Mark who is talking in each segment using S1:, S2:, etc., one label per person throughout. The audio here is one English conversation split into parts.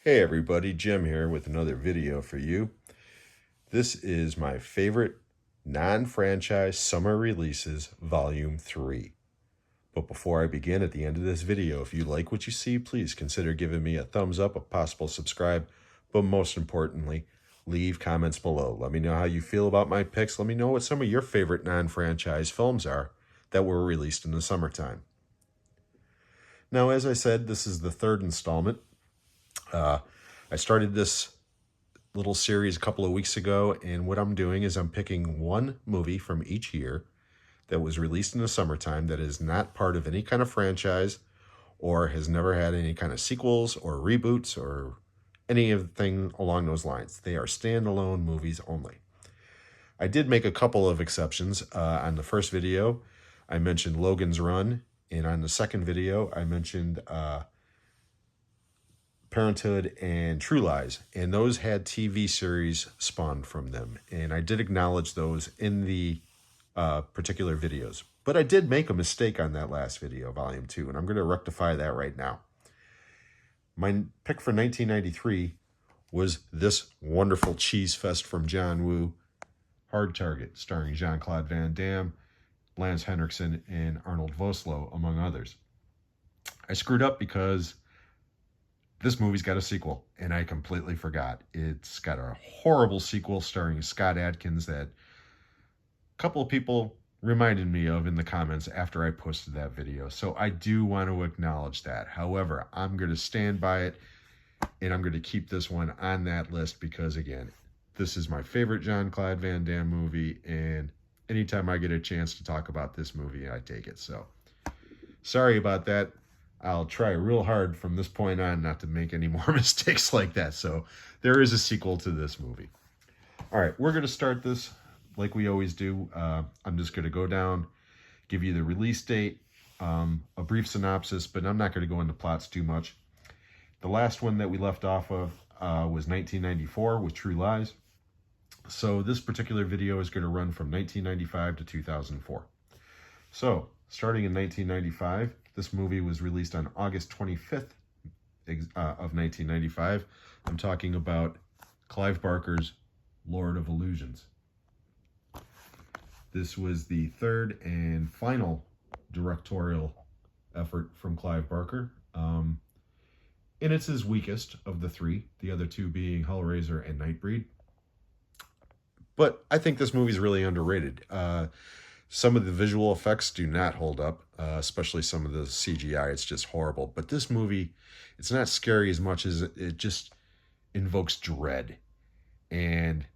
S1: Hey everybody, Jim here with another video for you. This is my favorite non-franchise summer releases, Volume 3. But before I begin, at the end of this video, if you like what you see, please consider giving me a thumbs up, a possible subscribe, but most importantly, leave comments below. Let me know how you feel about my picks. Let me know what some of your favorite non-franchise films are that were released in the summertime. Now, as I said, this is the third installment. I started this little series a couple of weeks ago, and what I'm doing is I'm picking one movie from each year that was released in the summertime that is not part of any kind of franchise or has never had any kind of sequels or reboots or anything along those lines. They are standalone movies only. I did make a couple of exceptions. On the first video, I mentioned Logan's Run, and on the second video, I mentioned Parenthood and True Lies, and those had TV series spawned from them, and I did acknowledge those in the particular videos. But I did make a mistake on that last video, Volume 2, and I'm going to rectify that right now. My pick for 1993 was this wonderful cheese fest from John Woo, Hard Target, starring Jean-Claude Van Damme, Lance Henriksen, and Arnold Vosloo, among others. I screwed up because this movie's got a sequel, and I completely forgot. It's got a horrible sequel starring Scott Adkins that a couple of people reminded me of in the comments after I posted that video. So I do want to acknowledge that. However, I'm going to stand by it, and I'm going to keep this one on that list because, again, this is my favorite Jean-Claude Van Damme movie, and anytime I get a chance to talk about this movie, I take it. So sorry about that. I'll try real hard from this point on not to make any more mistakes like that. So there is a sequel to this movie. All right, we're going to start this like we always do. I'm just going to go down, give you the release date, a brief synopsis, but I'm not going to go into plots too much. The last one that we left off of was 1994 with True Lies. So this particular video is going to run from 1995 to 2004. So starting in 1995, this movie was released on August 25th of 1995. I'm talking about Clive Barker's Lord of Illusions. This was the third and final directorial effort from Clive Barker. And it's his weakest of the three, the other two being Hellraiser and Nightbreed. But I think this movie is really underrated. Some of the visual effects do not hold up, especially some of the CGI. It's just horrible. But this movie, it's not scary as much as it just invokes dread. And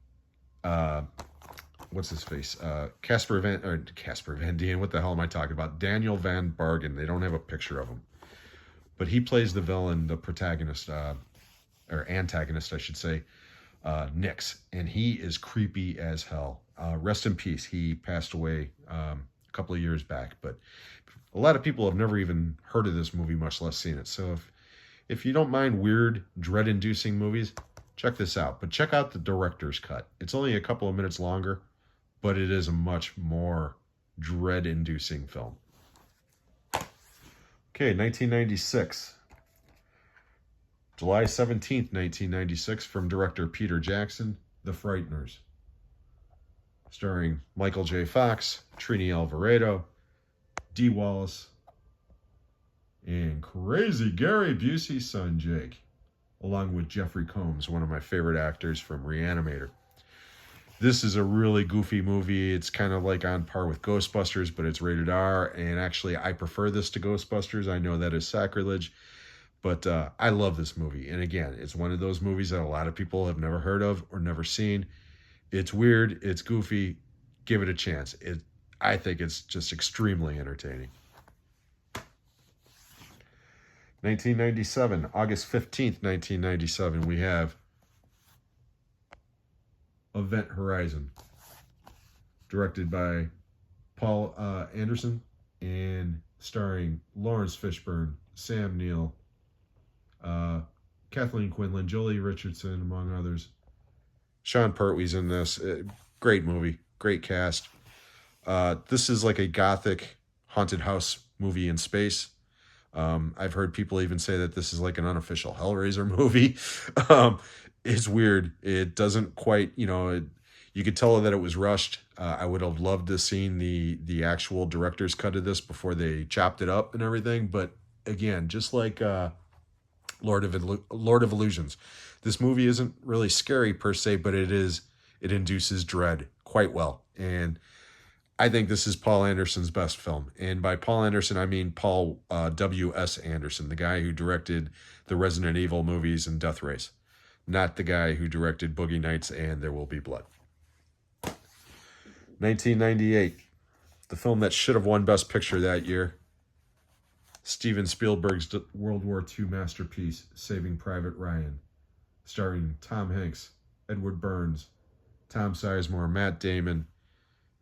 S1: what's his face? Casper Van Dien. What the hell am I talking about? Daniel Van Bargen. They don't have a picture of him, but he plays the villain, the protagonist, or antagonist, I should say, Nix, and he is creepy as hell. Rest in peace. He passed away a couple of years back, but a lot of people have never even heard of this movie, much less seen it. So if you don't mind weird, dread-inducing movies, check this out. But check out the director's cut. It's only a couple of minutes longer, but it is a much more dread-inducing film. Okay, 1996. July 17th, 1996, from director Peter Jackson, The Frighteners. Starring Michael J. Fox, Trini Alvarado, Dee Wallace, and crazy Gary Busey's son, Jake, along with Jeffrey Combs, one of my favorite actors from Reanimator. This is a really goofy movie. It's kind of like on par with Ghostbusters, but it's rated R, and actually I prefer this to Ghostbusters. I know that is sacrilege, but I love this movie. And again, it's one of those movies that a lot of people have never heard of or never seen. It's weird. It's goofy. Give it a chance. I think it's just extremely entertaining. 1997, August 15th, 1997, we have Event Horizon, directed by Paul Anderson and starring Lawrence Fishburne, Sam Neill, Kathleen Quinlan, Jolie Richardson, among others. Sean Pertwee's in this. Great movie. Great cast. This is like a gothic haunted house movie in space. I've heard people even say that this is like an unofficial Hellraiser movie. um, it's weird. It doesn't quite, you could tell that it was rushed. I would have loved to seen the actual director's cut of this before they chopped it up and everything. But again, just like Lord of Illusions, this movie isn't really scary per se, but it induces dread quite well. And I think this is Paul Anderson's best film. And by Paul Anderson, I mean Paul W.S. Anderson, the guy who directed the Resident Evil movies and Death Race, not the guy who directed Boogie Nights and There Will Be Blood. 1998, the film that should have won Best Picture that year, Steven Spielberg's World War II masterpiece, Saving Private Ryan, starring Tom Hanks, Edward Burns, Tom Sizemore, Matt Damon.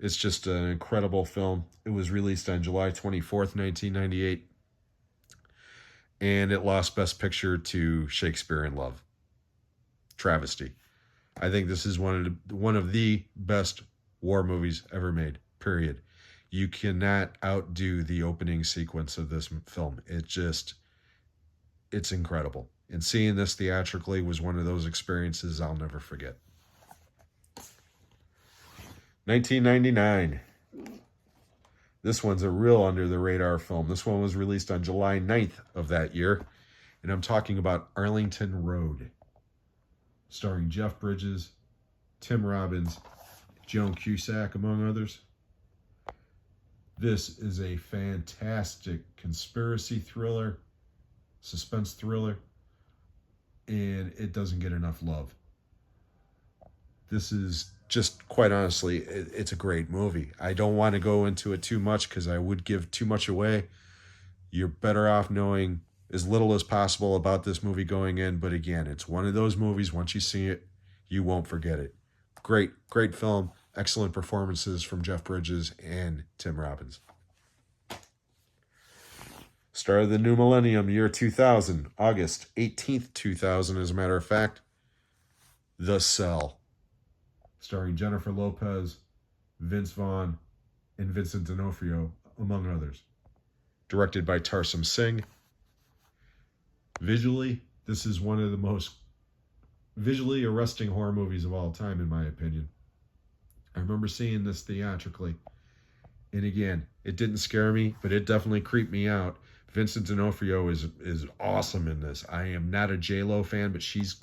S1: It's just an incredible film. It was released on July 24th, 1998, and it lost Best Picture to Shakespeare in Love. Travesty. I think this is one of the best war movies ever made, period. You cannot outdo the opening sequence of this film. It's incredible. And seeing this theatrically was one of those experiences I'll never forget. 1999. This one's a real under-the-radar film. This one was released on July 9th of that year, and I'm talking about Arlington Road, starring Jeff Bridges, Tim Robbins, Joan Cusack, among others. This is a fantastic conspiracy thriller, suspense thriller, and it doesn't get enough love. This is just, quite honestly, it's a great movie. I don't want to go into it too much because I would give too much away. You're better off knowing as little as possible about this movie going in, but again, it's one of those movies, once you see it, you won't forget it. Great film. Excellent performances from Jeff Bridges and Tim Robbins. Star of the new millennium, year 2000, August 18th, 2000, as a matter of fact, The Cell, starring Jennifer Lopez, Vince Vaughn, and Vincent D'Onofrio, among others. Directed by Tarsem Singh. Visually, this is one of the most visually arresting horror movies of all time, in my opinion. I remember seeing this theatrically. And again, it didn't scare me, but it definitely creeped me out. Vincent D'Onofrio is awesome in this. I am not a J-Lo fan, but she's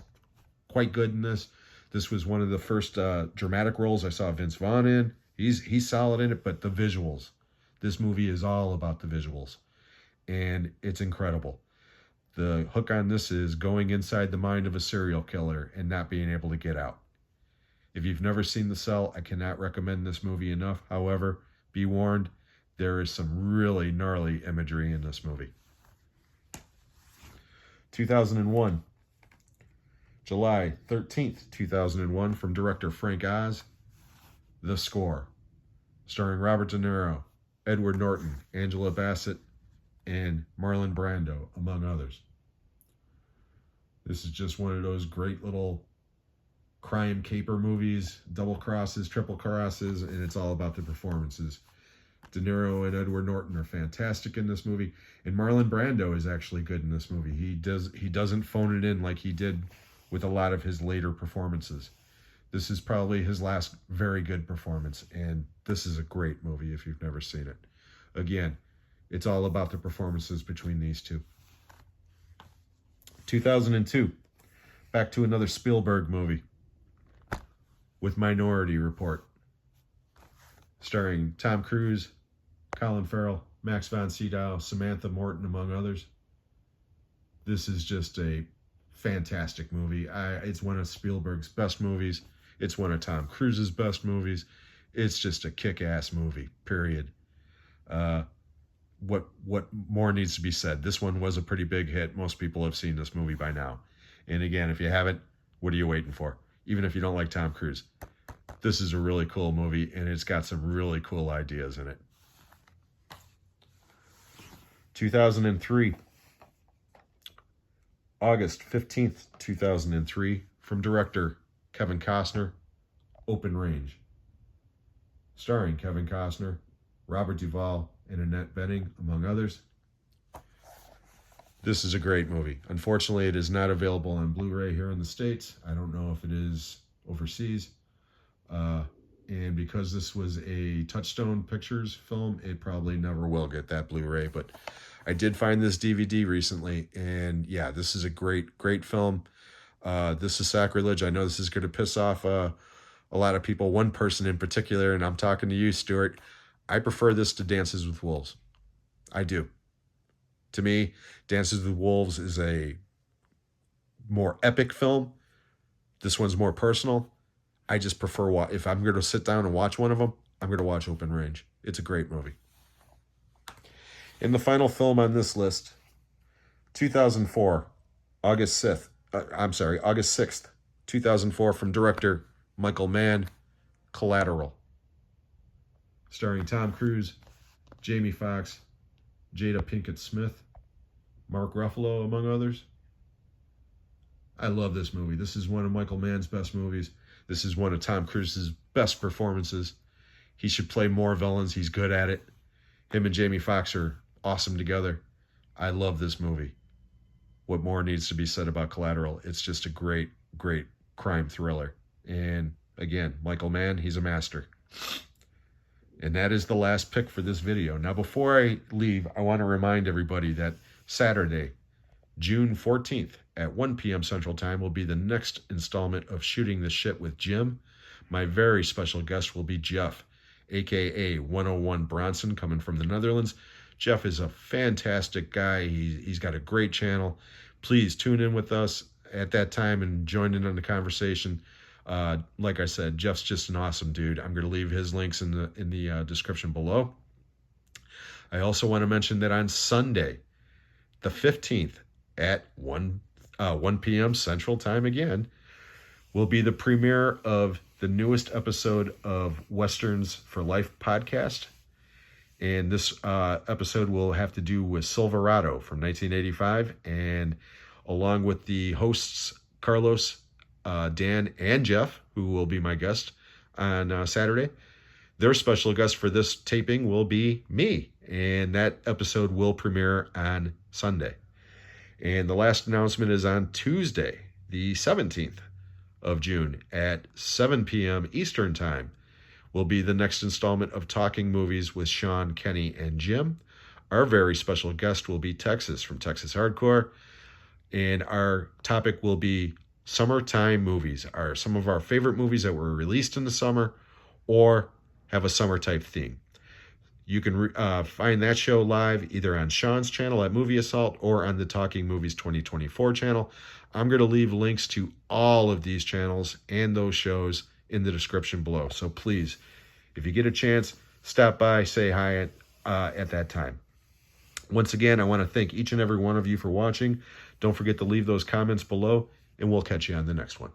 S1: quite good in this. This was one of the first dramatic roles I saw Vince Vaughn in. He's solid in it, but the visuals. This movie is all about the visuals. And it's incredible. The hook on this is going inside the mind of a serial killer and not being able to get out. If you've never seen The Cell, I cannot recommend this movie enough. However, be warned, there is some really gnarly imagery in this movie. 2001. July 13th, 2001, from director Frank Oz, The Score, starring Robert De Niro, Edward Norton, Angela Bassett, and Marlon Brando, among others. This is just one of those great little crime caper movies, double crosses, triple crosses, and it's all about the performances. De Niro and Edward Norton are fantastic in this movie, and Marlon Brando is actually good in this movie. He doesn't phone it in like he did with a lot of his later performances. This is probably his last very good performance, and this is a great movie if you've never seen it. Again, it's all about the performances between these two. 2002, back to another Spielberg movie with Minority Report, starring Tom Cruise, Colin Farrell, Max von Sydow, Samantha Morton, among others. This is just a fantastic movie. It's one of Spielberg's best movies. It's one of Tom Cruise's best movies. It's just a kick-ass movie, period. What more needs to be said? This one was a pretty big hit. Most people have seen this movie by now. And again, if you haven't, what are you waiting for? Even if you don't like Tom Cruise. This is a really cool movie, and it's got some really cool ideas in it. 2003. August 15th, 2003, from director Kevin Costner, Open Range. Starring Kevin Costner, Robert Duvall, and Annette Bening, among others. This is a great movie. Unfortunately, it is not available on Blu-ray here in the States. I don't know if it is overseas. Uh, and because this was a Touchstone Pictures film, it probably never will get that Blu-ray. But I did find this DVD recently, and yeah, this is a great, great film. This is sacrilege. I know this is going to piss off a lot of people, one person in particular, and I'm talking to you, Stuart. I prefer this to Dances with Wolves. I do. To me, Dances with Wolves is a more epic film. This one's more personal. I just prefer, if I'm going to sit down and watch one of them, I'm going to watch Open Range. It's a great movie. And the final film on this list, 2004, August 6th, 2004, from director Michael Mann, Collateral. Starring Tom Cruise, Jamie Foxx, Jada Pinkett Smith, Mark Ruffalo, among others. I love this movie. This is one of Michael Mann's best movies. This is one of Tom Cruise's best performances. He should play more villains. He's good at it. Him and Jamie Foxx are awesome together. I love this movie. What more needs to be said about Collateral? It's just a great, great crime thriller. And again, Michael Mann, he's a master. And that is the last pick for this video. Now, before I leave, I want to remind everybody that Saturday, June 14th at 1 p.m. Central Time will be the next installment of Shooting the Shit with Jim. My very special guest will be Jeff, a.k.a. 101 Bronson, coming from the Netherlands. Jeff is a fantastic guy. He's got a great channel. Please tune in with us at that time and join in on the conversation. Like I said, Jeff's just an awesome dude. I'm going to leave his links in the description below. I also want to mention that on Sunday, the 15th at 1 p.m. Central Time again, will be the premiere of the newest episode of Westerns for Life podcast. And this episode will have to do with Silverado from 1985. And along with the hosts, Carlos, Dan, and Jeff, who will be my guest on Saturday, their special guest for this taping will be me. And that episode will premiere on Sunday. And the last announcement is on Tuesday, the 17th of June at 7 p.m. Eastern Time. Will be the next installment of Talking Movies with Sean, Kenny, and Jim. Our very special guest will be Texas from Texas Hardcore. And our topic will be summertime movies, are some of our favorite movies that were released in the summer or have a summer type theme. You can find that show live either on Sean's channel at Movie Assault or on the Talking Movies 2024 channel. I'm going to leave links to all of these channels and those shows in the description below. So please, if you get a chance, stop by, say hi at that time. Once again, I want to thank each and every one of you for watching. Don't forget to leave those comments below, and we'll catch you on the next one.